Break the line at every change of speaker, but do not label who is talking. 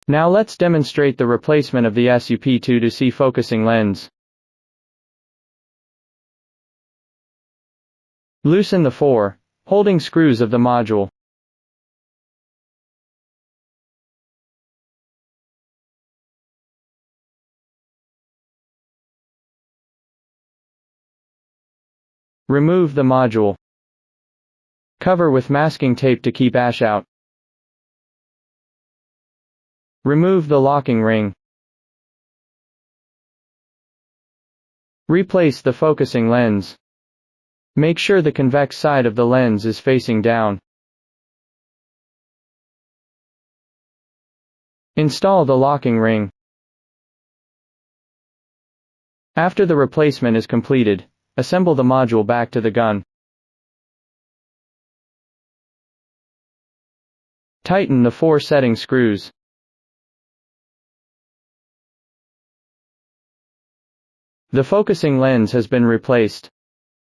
Now let's demonstrate the replacement of the SUP22C focusing lens. Loosen the 4 holding screws of the module. Remove the module. Cover with masking tape to keep ash out. Remove the locking ring. Replace the focusing lens. Make sure the convex side of the lens is facing down. Install the locking ring. After the replacement is completed, assemble the module back to the gun. Tighten the 4 setting screws. The focusing lens has been replaced.